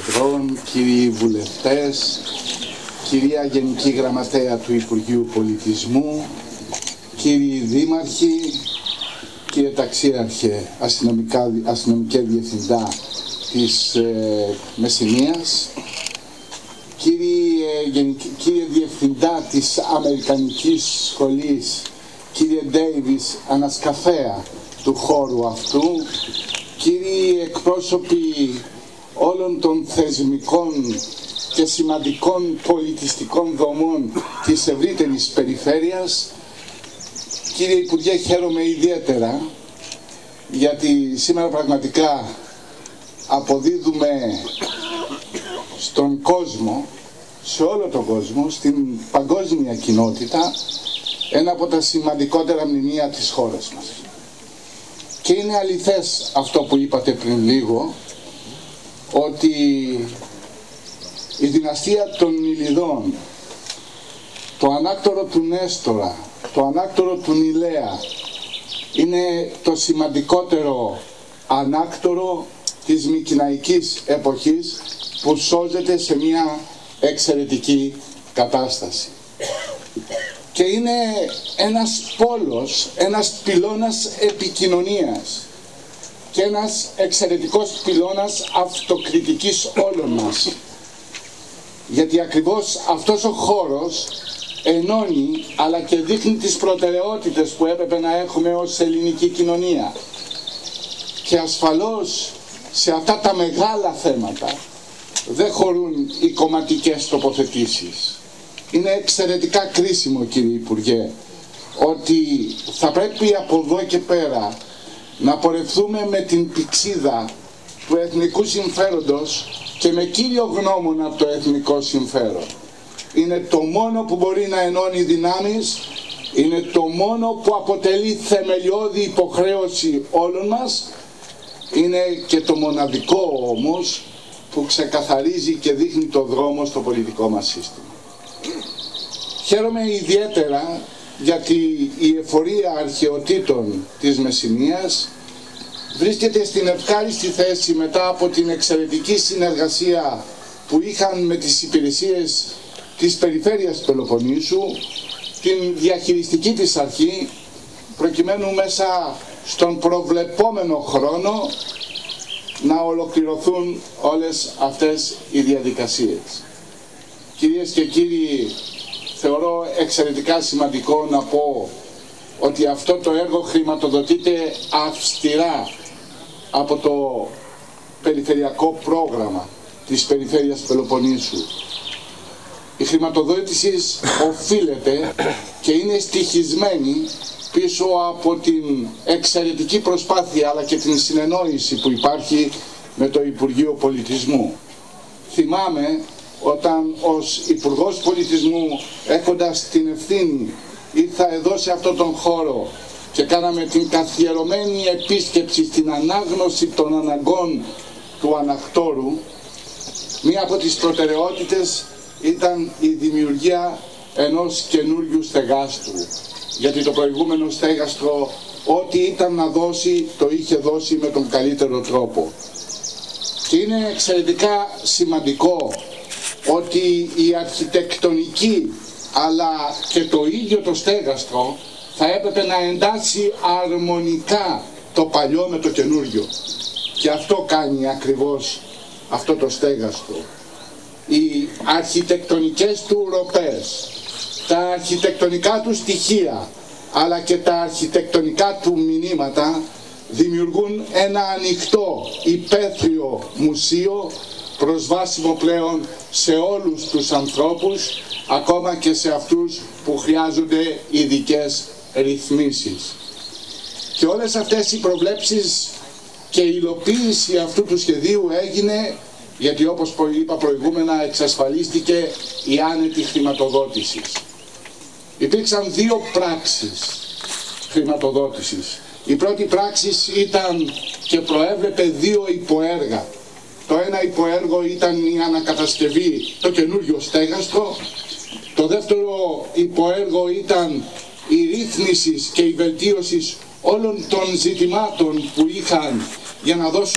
Αντιδρών, κύριοι βουλευτές, κυρία Γενική Γραμματέα του Υπουργείου Πολιτισμού, κύριοι δήμαρχοι, κύριε ταξίαρχε, αστυνομικέ διευθυντά της Μεσσηνίας, κύριε διευθυντά της Αμερικανικής Σχολής, κύριε Ντέιβις, ανασκαφέα του χώρου αυτού, κύριοι εκπρόσωποι όλων των θεσμικών και σημαντικών πολιτιστικών δομών της ευρύτερης περιφέρειας, κύριε Υπουργέ, χαίρομαι ιδιαίτερα γιατί σήμερα πραγματικά αποδίδουμε στον κόσμο, σε όλο τον κόσμο, στην παγκόσμια κοινότητα, ένα από τα σημαντικότερα μνημεία της χώρας μας. Και είναι αληθές αυτό που είπατε πριν λίγο, ότι η δυναστεία των Ηλιδών, το ανάκτορο του Νέστορα, το ανάκτορο του Νιλέα, είναι το σημαντικότερο ανάκτορο της μικηναϊκής εποχής που σώζεται σε μια εξαιρετική κατάσταση. Και είναι ένας πόλος, ένας πυλώνας επικοινωνίας και ένας εξαιρετικός πυλώνας αυτοκριτικής όλων μας. Γιατί ακριβώς αυτός ο χώρος ενώνει αλλά και δείχνει τις προτεραιότητες που έπρεπε να έχουμε ως ελληνική κοινωνία. Και ασφαλώς σε αυτά τα μεγάλα θέματα δεν χωρούν οι κομματικές τοποθετήσεις. Είναι εξαιρετικά κρίσιμο, κύριε Υπουργέ, ότι θα πρέπει από εδώ και πέρα να πορευθούμε με την πηξίδα του εθνικού συμφέροντος και με κύριο γνώμονα το εθνικό συμφέρον. Είναι το μόνο που μπορεί να ενώνει δυνάμεις, είναι το μόνο που αποτελεί θεμελιώδη υποχρέωση όλων μας, είναι και το μοναδικό όμως που ξεκαθαρίζει και δείχνει το δρόμο στο πολιτικό μας σύστημα. Χαίρομαι ιδιαίτερα γιατί η εφορία αρχαιοτήτων της Μεσσηνίας βρίσκεται στην ευχάριστη θέση μετά από την εξαιρετική συνεργασία που είχαν με τις υπηρεσίες της περιφέρειας Πελοποννήσου, την διαχειριστική της αρχή, προκειμένου μέσα στον προβλεπόμενο χρόνο να ολοκληρωθούν όλες αυτές οι διαδικασίες. Κυρίες και κύριοι, θεωρώ εξαιρετικά σημαντικό να πω ότι αυτό το έργο χρηματοδοτείται αυστηρά από το περιφερειακό πρόγραμμα της Περιφέρειας Πελοποννήσου. Η χρηματοδότηση οφείλεται και είναι στοιχισμένη πίσω από την εξαιρετική προσπάθεια αλλά και την συνεννόηση που υπάρχει με το Υπουργείο Πολιτισμού. Θυμάμαι όταν ως Υπουργός Πολιτισμού, έχοντας την ευθύνη, ήρθα εδώ σε αυτόν τον χώρο και κάναμε την καθιερωμένη επίσκεψη στην ανάγνωση των αναγκών του ανακτόρου, μία από τις προτεραιότητες ήταν η δημιουργία ενός καινούριου στεγάστρου. Γιατί το προηγούμενο στέγαστρο, ό,τι ήταν να δώσει, το είχε δώσει με τον καλύτερο τρόπο. Και είναι εξαιρετικά σημαντικό ότι η αρχιτεκτονική αλλά και το ίδιο το στέγαστρο θα έπρεπε να εντάσσει αρμονικά το παλιό με το καινούριο. Και αυτό κάνει ακριβώς αυτό το στέγαστρο. Οι αρχιτεκτονικές του ροπές, τα αρχιτεκτονικά του στοιχεία αλλά και τα αρχιτεκτονικά του μηνύματα δημιουργούν ένα ανοιχτό υπαίθριο μουσείο, προσβάσιμο πλέον σε όλους τους ανθρώπους, ακόμα και σε αυτούς που χρειάζονται ειδικές ρυθμίσεις. Και όλες αυτές οι προβλέψεις και η υλοποίηση αυτού του σχεδίου έγινε γιατί, όπως είπα προηγούμενα, εξασφαλίστηκε η άνετη χρηματοδότηση. Υπήρξαν δύο πράξεις χρηματοδότησης. Η πρώτη πράξη ήταν και προέβλεπε δύο υποέργα. Το ένα υποέργο ήταν η ανακατασκευή, το καινούριο στέγαστρο. Το δεύτερο υποέργο ήταν η ρύθμιση και η βελτίωση όλων των ζητημάτων που είχαν για να δώσουν